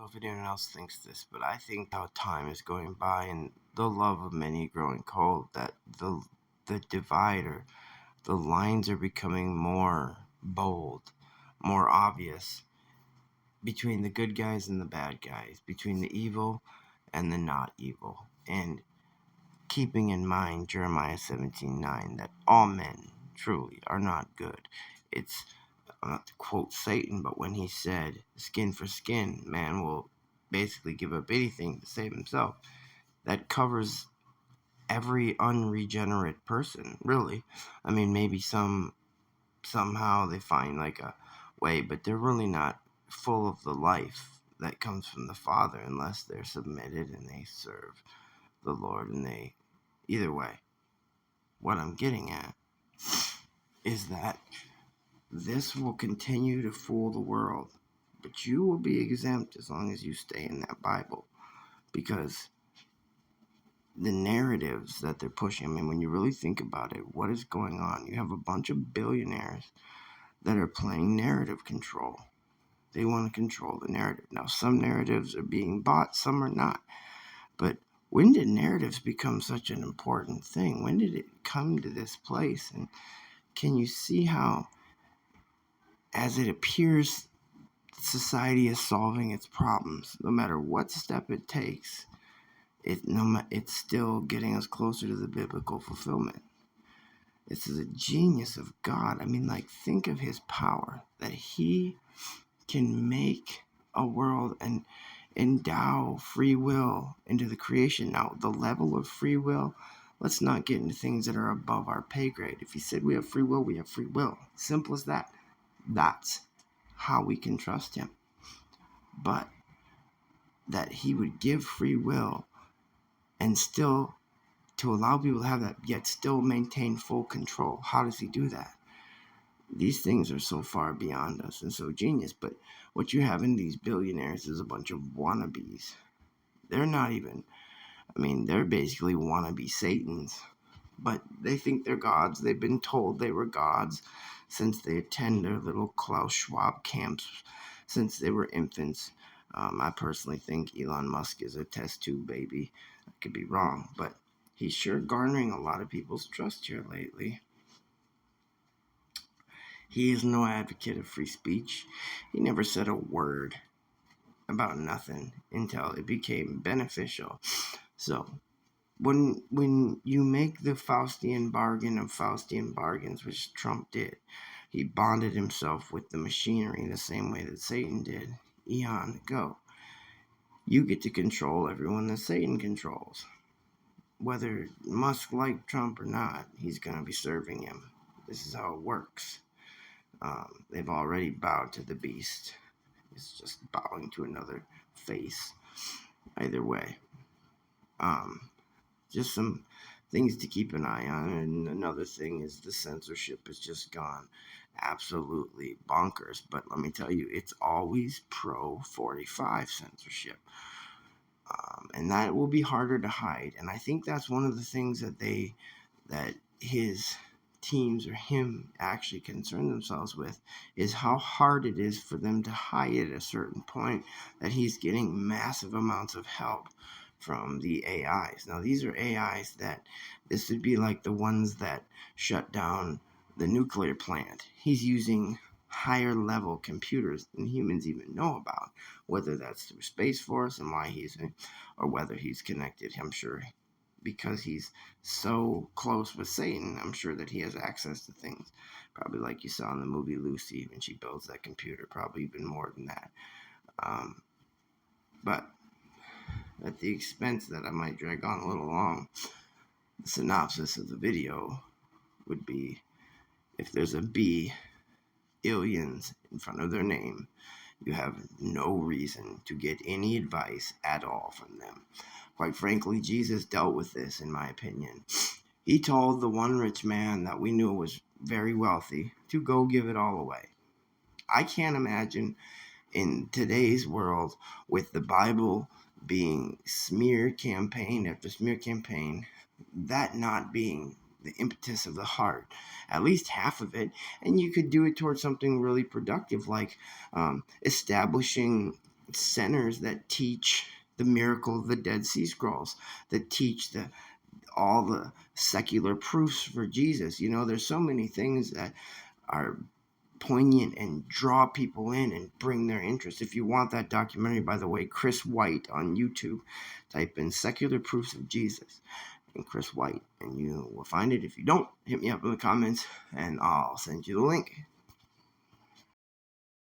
if anyone else thinks this, but I think how time is going by and the love of many growing cold, that the divider, the lines are becoming more bold, more obvious between the good guys and the bad guys, between the evil and the not evil. And keeping in mind Jeremiah 17:9, that all men truly are not good. It's not to quote Satan, but when he said, skin for skin, man will basically give up anything to save himself. That covers every unregenerate person, really. I mean, maybe somehow they find like a way, but they're really not full of the life that comes from the Father unless they're submitted and they serve the Lord. And they, either way, what I'm getting at is that this will continue to fool the world, but you will be exempt as long as you stay in that Bible, because the narratives that they're pushing, I mean, when you really think about it, what is going on? You have a bunch of billionaires that are playing narrative control. They want to control the narrative. Now, some narratives are being bought, some are not. But when did narratives become such an important thing? When did it come to this place? And can you see how, as it appears, society is solving its problems, no matter what step it takes, it's still getting us closer to the biblical fulfillment. This is a genius of God. I mean, like, think of his power, that he can make a world and endow free will into the creation. Now, the level of free will, let's not get into things that are above our pay grade. If he said we have free will, we have free will. Simple as that. That's how we can trust him. But that he would give free will and still to allow people to have that, yet still maintain full control. How does he do that? These things are so far beyond us and so genius. But what you have in these billionaires is a bunch of wannabes. They're not even, I mean, they're basically wannabe Satans. But they think they're gods. They've been told they were gods since they attend their little Klaus Schwab camps, since they were infants. I personally think Elon Musk is a test tube baby. I could be wrong, but he's sure garnering a lot of people's trust here lately. He is no advocate of free speech. He never said a word about nothing until it became beneficial. So when you make the Faustian bargain of Faustian bargains, which Trump did, he bonded himself with the machinery the same way that Satan did eon ago. You get to control everyone that Satan controls. Whether Musk liked Trump or not, he's going to be serving him. This is how it works. They've already bowed to the beast. It's just bowing to another face. Either way. Just some things to keep an eye on. And another thing is the censorship has just gone absolutely bonkers. But let me tell you, it's always pro 45 censorship. And that will be harder to hide. And I think that's one of the things that his teams or him actually concern themselves with, is how hard it is for them to hide at a certain point that he's getting massive amounts of help from the AIs. Now, these are AIs that, this would be like the ones that shut down the nuclear plant. He's using higher level computers than humans even know about, whether that's through Space Force and why he's, or whether he's connected, I'm sure, because he's so close with Satan, I'm sure that he has access to things. Probably like you saw in the movie Lucy when she builds that computer, probably even more than that. But at the expense that I might drag on a little long, the synopsis of the video would be, if there's a B, aliens in front of their name, you have no reason to get any advice at all from them. Quite frankly, Jesus dealt with this, in my opinion. He told the one rich man that we knew was very wealthy to go give it all away. I can't imagine in today's world, with the Bible being smear campaign after smear campaign, that not being the impetus of the heart, at least half of it. And you could do it towards something really productive, like establishing centers that teach the miracle of the Dead Sea Scrolls, that teach all the secular proofs for Jesus. You know, there's so many things that are poignant and draw people in and bring their interest. If you want that documentary, by the way, Chris White on YouTube, type in Secular Proofs of Jesus and Chris White, and you will find it. If you don't, hit me up in the comments and I'll send you the link.